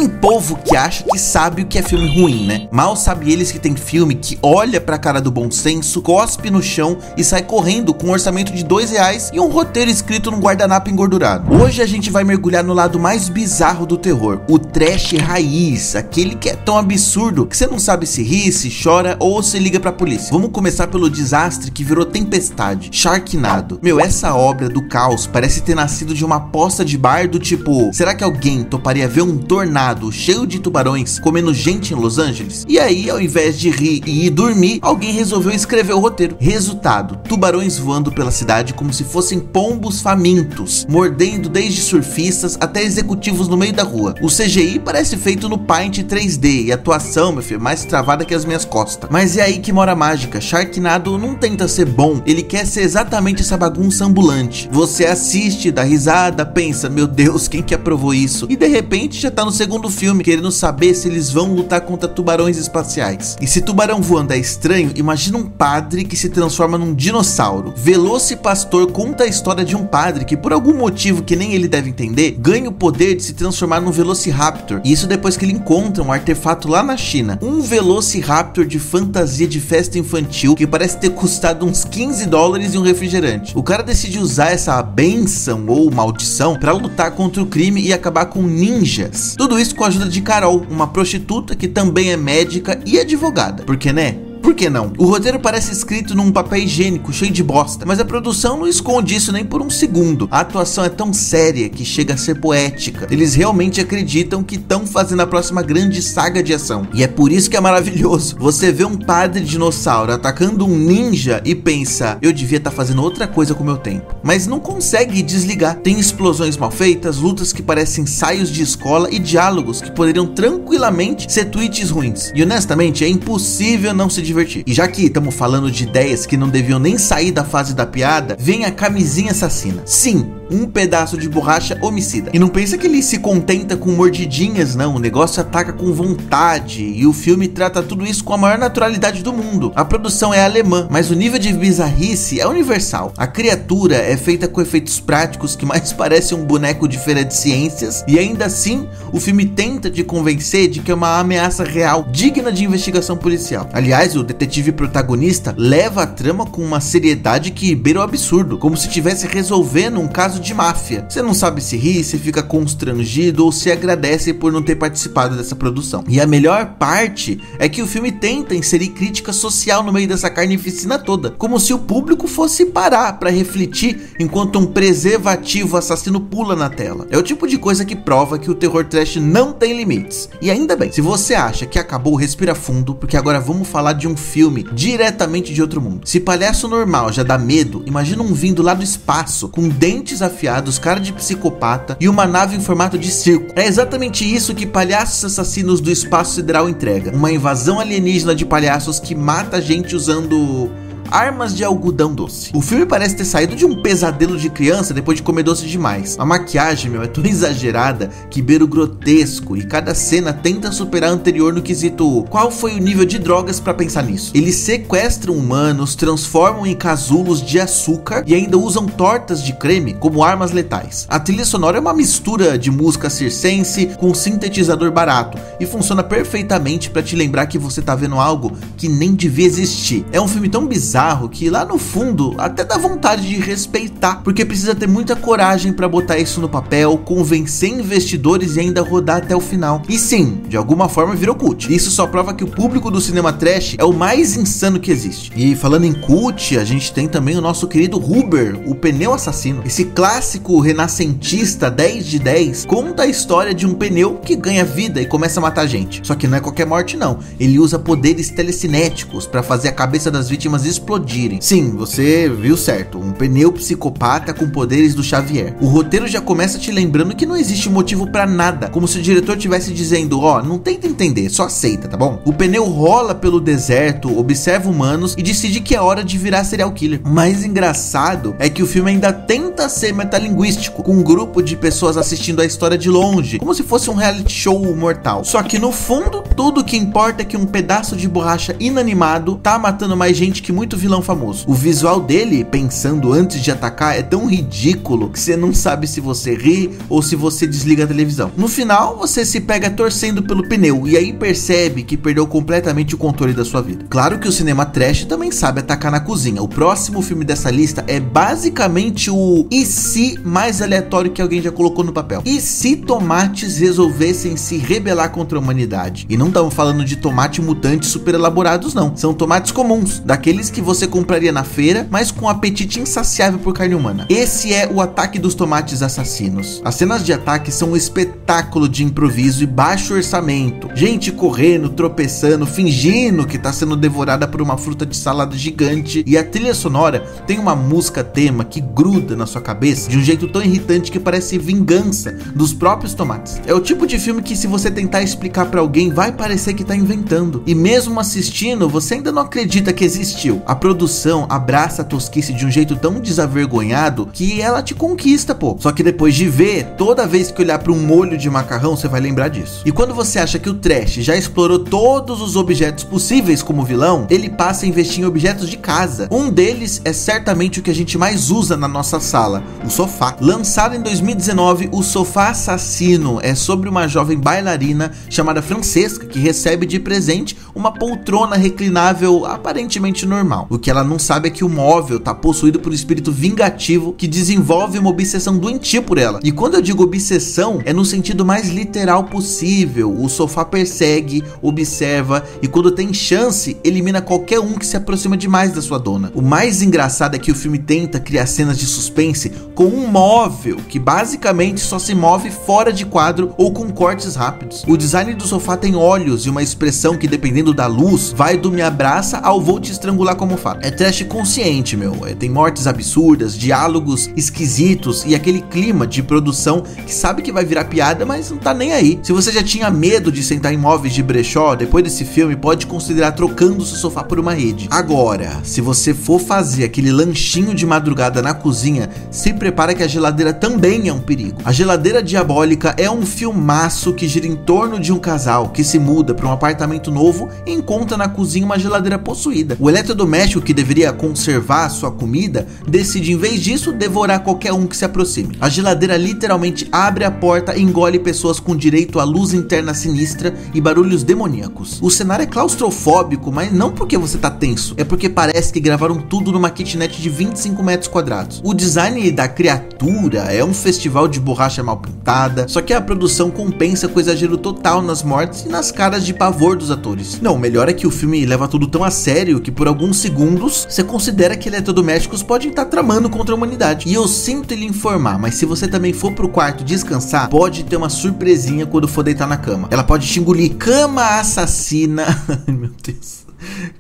Tem povo que acha que sabe o que é filme ruim, né? Mal sabe eles que tem filme que olha pra cara do bom senso, cospe no chão e sai correndo com um orçamento de R$2 e um roteiro escrito num guardanapo engordurado. Hoje a gente vai mergulhar no lado mais bizarro do terror, o trash raiz, aquele que é tão absurdo que você não sabe se ri, se chora ou se liga pra polícia. Vamos começar pelo desastre que virou tempestade, Sharknado. Meu, essa obra do caos parece ter nascido de uma aposta de bar do tipo, será que alguém toparia ver um tornado cheio de tubarões comendo gente em Los Angeles? E aí, ao invés de rir e ir dormir, alguém resolveu escrever o roteiro. Resultado, tubarões voando pela cidade como se fossem pombos famintos, mordendo desde surfistas até executivos no meio da rua. O CGI parece feito no Paint 3D e a atuação, meu filho, mais travada que as minhas costas. Mas é aí que mora a mágica. Sharknado não tenta ser bom, ele quer ser exatamente essa bagunça ambulante. Você assiste, dá risada, pensa, meu Deus, quem que aprovou isso? E de repente já tá no segundo filme, querendo saber se eles vão lutar contra tubarões espaciais. E se tubarão voando é estranho, imagina um padre que se transforma num dinossauro. Velocipastor conta a história de um padre que, por algum motivo que nem ele deve entender, ganha o poder de se transformar num Velociraptor. E isso depois que ele encontra um artefato lá na China. Um Velociraptor de fantasia de festa infantil que parece ter custado uns $15 e um refrigerante. O cara decide usar essa benção ou maldição pra lutar contra o crime e acabar com ninjas. Tudo isso com a ajuda de Carol, uma prostituta que também é médica e advogada. Porque, né? Por que não? O roteiro parece escrito num papel higiênico cheio de bosta, mas a produção não esconde isso nem por um segundo. A atuação é tão séria que chega a ser poética. Eles realmente acreditam que estão fazendo a próxima grande saga de ação. E é por isso que é maravilhoso. Você vê um padre dinossauro atacando um ninja e pensa, eu devia estar fazendo outra coisa com o meu tempo. Mas não consegue desligar. Tem explosões mal feitas, lutas que parecem ensaios de escola e diálogos que poderiam tranquilamente ser tweets ruins. E honestamente é impossível não se divertir. E já que estamos falando de ideias que não deviam nem sair da fase da piada, vem a camisinha assassina. Sim, um pedaço de borracha homicida. E não pensa que ele se contenta com mordidinhas, não. O negócio ataca com vontade e o filme trata tudo isso com a maior naturalidade do mundo. A produção é alemã, mas o nível de bizarrice é universal. A criatura é feita com efeitos práticos que mais parece um boneco de feira de ciências e ainda assim o filme tenta te convencer de que é uma ameaça real, digna de investigação policial. Aliás, o detetive protagonista leva a trama com uma seriedade que beira o absurdo, como se estivesse resolvendo um caso de máfia. Você não sabe se ri, se fica constrangido ou se agradece por não ter participado dessa produção. E a melhor parte é que o filme tenta inserir crítica social no meio dessa carnificina toda, como se o público fosse parar para refletir enquanto um preservativo assassino pula na tela. É o tipo de coisa que prova que o terror trash não tem limites. E ainda bem, se você acha que acabou, respira fundo, porque agora vamos falar de um filme diretamente de outro mundo. Se palhaço normal já dá medo, imagina um vindo lá do espaço, com dentes afiados, cara de psicopata e uma nave em formato de circo. É exatamente isso que Palhaços Assassinos do Espaço Sideral entrega. Uma invasão alienígena de palhaços que mata a gente usando armas de algodão doce. O filme parece ter saído de um pesadelo de criança depois de comer doce demais. A maquiagem, meu, é tão exagerada que beira o grotesco e cada cena tenta superar a anterior no quesito qual foi o nível de drogas pra pensar nisso. Eles sequestram humanos, transformam em casulos de açúcar e ainda usam tortas de creme como armas letais. A trilha sonora é uma mistura de música circense com sintetizador barato e funciona perfeitamente pra te lembrar que você tá vendo algo que nem devia existir. É um filme tão bizarro que lá no fundo até dá vontade de respeitar, porque precisa ter muita coragem para botar isso no papel, convencer investidores e ainda rodar até o final. E sim, de alguma forma virou cult. Isso só prova que o público do cinema trash é o mais insano que existe. E falando em cult, a gente tem também o nosso querido Huber, o pneu assassino. Esse clássico renascentista 10 de 10 conta a história de um pneu que ganha vida e começa a matar gente. Só que não é qualquer morte não, ele usa poderes telecinéticos para fazer a cabeça das vítimas explodirem. Sim, você viu certo, um pneu psicopata com poderes do Xavier. O roteiro já começa te lembrando que não existe motivo pra nada, como se o diretor estivesse dizendo, ó, não tenta entender, só aceita, tá bom? O pneu rola pelo deserto, observa humanos e decide que é hora de virar serial killer. O mais engraçado é que o filme ainda tenta ser metalinguístico, com um grupo de pessoas assistindo a história de longe, como se fosse um reality show mortal. Só que no fundo, tudo que importa é que um pedaço de borracha inanimado tá matando mais gente que muito muito vilão famoso. O visual dele, pensando antes de atacar, é tão ridículo que você não sabe se você ri ou se você desliga a televisão. No final, você se pega torcendo pelo pneu e aí percebe que perdeu completamente o controle da sua vida. Claro que o cinema trash também sabe atacar na cozinha. O próximo filme dessa lista é basicamente o "e se" mais aleatório que alguém já colocou no papel. E se tomates resolvessem se rebelar contra a humanidade? E não estamos falando de tomate mutante super elaborados não, são tomates comuns, daqueles que você compraria na feira, mas com um apetite insaciável por carne humana. Esse é o Ataque dos Tomates Assassinos. As cenas de ataque são um espetáculo de improviso e baixo orçamento. Gente correndo, tropeçando, fingindo que está sendo devorada por uma fruta de salada gigante, e a trilha sonora tem uma música tema que gruda na sua cabeça de um jeito tão irritante que parece vingança dos próprios tomates. É o tipo de filme que, se você tentar explicar pra alguém, vai parecer que tá inventando, e mesmo assistindo você ainda não acredita que existiu. A produção abraça a tosquice de um jeito tão desavergonhado que ela te conquista, pô. Só que depois de ver, toda vez que olhar pra um molho de macarrão, você vai lembrar disso. E quando você acha que o trash já explorou todos os objetos possíveis como vilão, ele passa a investir em objetos de casa. Um deles é certamente o que a gente mais usa na nossa sala, o sofá. Lançado em 2019, o Sofá Assassino é sobre uma jovem bailarina chamada Francesca, que recebe de presente uma poltrona reclinável aparentemente normal. O que ela não sabe é que o móvel tá possuído por um espírito vingativo que desenvolve uma obsessão doentia por ela. E quando eu digo obsessão, é no sentido mais literal possível. O sofá persegue, observa e, quando tem chance, elimina qualquer um que se aproxima demais da sua dona. O mais engraçado é que o filme tenta criar cenas de suspense com um móvel que basicamente só se move fora de quadro ou com cortes rápidos. O design do sofá tem olhos e uma expressão que, dependendo da luz, vai do "me abraça" ao "vou te estrangular como fato". É trash consciente, meu. Tem mortes absurdas, diálogos esquisitos e aquele clima de produção que sabe que vai virar piada, mas não tá nem aí. Se você já tinha medo de sentar em móveis de brechó, depois desse filme pode considerar trocando seu sofá por uma rede. Agora, se você for fazer aquele lanchinho de madrugada na cozinha, se prepara que a geladeira também é um perigo. A Geladeira Diabólica é um filmaço que gira em torno de um casal que se muda para um apartamento novo e encontra na cozinha uma geladeira possuída. O eletrodoméstico, que deveria conservar sua comida, decide, em vez disso, devorar qualquer um que se aproxime. A geladeira literalmente abre a porta e engole pessoas com direito à luz interna sinistra e barulhos demoníacos. O cenário é claustrofóbico, mas não porque você tá tenso, é porque parece que gravaram tudo numa kitnet de 25 metros quadrados. O design da criatura é um festival de borracha mal pintada, só que a produção compensa com o exagero total nas mortes e nas caras de pavor dos atores. Não, o melhor é que o filme leva tudo tão a sério que por alguns segundos você considera que eletrodomésticos podem estar tramando contra a humanidade. E eu sinto lhe informar, mas se você também for pro quarto descansar, pode ter uma surpresinha quando for deitar na cama. Ela pode te engolir. Cama Assassina. Ai, meu Deus.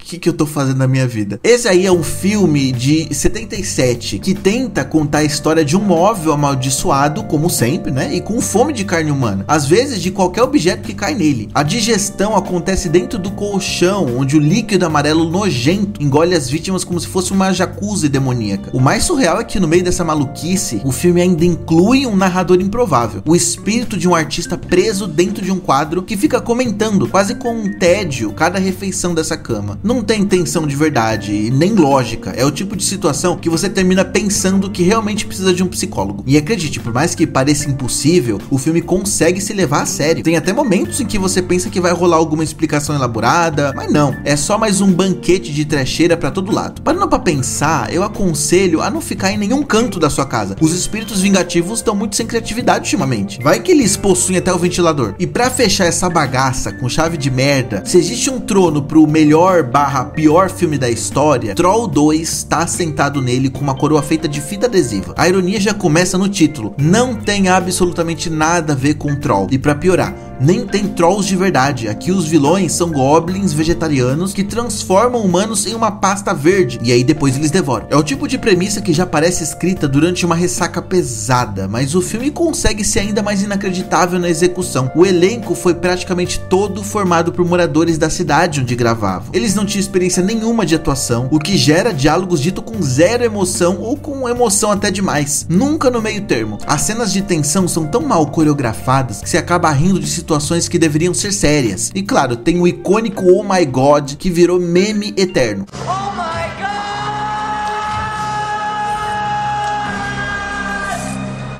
O que eu tô fazendo na minha vida? Esse aí é um filme de 77 que tenta contar a história de um móvel amaldiçoado, como sempre, né? E com fome de carne humana, às vezes de qualquer objeto que cai nele. A digestão acontece dentro do colchão, onde o líquido amarelo nojento engole as vítimas como se fosse uma jacuzzi demoníaca. O mais surreal é que, no meio dessa maluquice, o filme ainda inclui um narrador improvável, o espírito de um artista preso dentro de um quadro que fica comentando, quase com um tédio, cada refeição dessa cama. Não tem intenção de verdade e nem lógica. É o tipo de situação que você termina pensando que realmente precisa de um psicólogo. E acredite, por mais que pareça impossível, o filme consegue se levar a sério. Tem até momentos em que você pensa que vai rolar alguma explicação elaborada, mas não, é só mais um banquete de trecheira pra todo lado. Parando pra pensar, eu aconselho a não ficar em nenhum canto da sua casa. Os espíritos vingativos estão muito sem criatividade ultimamente. Vai que eles possuem até o ventilador. E pra fechar essa bagaça com chave de merda, se existe um trono pro melhor / pior filme da história, Troll 2 tá sentado nele com uma coroa feita de fita adesiva. A ironia já começa no título. Não tem absolutamente nada a ver com Troll. E pra piorar, nem tem trolls de verdade. Aqui os vilões são goblins vegetarianos que transformam humanos em uma pasta verde e aí depois eles devoram. É o tipo de premissa que já parece escrita durante uma ressaca pesada, mas o filme consegue ser ainda mais inacreditável na execução. O elenco foi praticamente todo formado por moradores da cidade onde gravavam. Eles não tinham experiência nenhuma de atuação, o que gera diálogos dito com zero emoção ou com emoção até demais. Nunca no meio termo. As cenas de tensão são tão mal coreografadas que você acaba rindo de situações que deveriam ser sérias. E claro, tem o icônico "Oh my God", que virou meme eterno. Oh my God!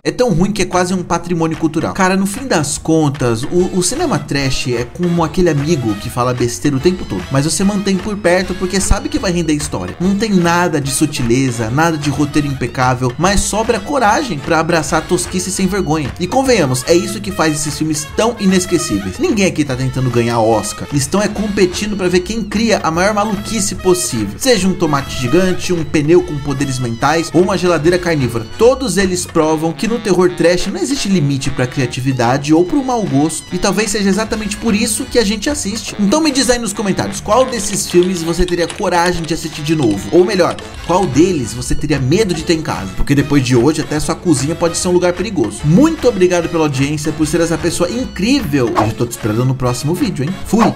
É tão ruim que é quase um patrimônio cultural. Cara, no fim das contas, o cinema trash é como aquele amigo que fala besteira o tempo todo, mas você mantém por perto porque sabe que vai render história. Não tem nada de sutileza, nada de roteiro impecável, mas sobra coragem pra abraçar a tosquice sem vergonha. E convenhamos, é isso que faz esses filmes tão inesquecíveis. Ninguém aqui tá tentando ganhar Oscar, estão competindo pra ver quem cria a maior maluquice possível. Seja um tomate gigante, um pneu com poderes mentais ou uma geladeira carnívora, todos eles provam que no terror trash não existe limite pra criatividade ou pro mau gosto, e talvez seja exatamente por isso que a gente assiste. Então me diz aí nos comentários, qual desses filmes você teria coragem de assistir de novo? Ou melhor, qual deles você teria medo de ter em casa? Porque depois de hoje até sua cozinha pode ser um lugar perigoso. Muito obrigado pela audiência, por ser essa pessoa incrível. Eu tô te esperando no próximo vídeo, hein? Fui!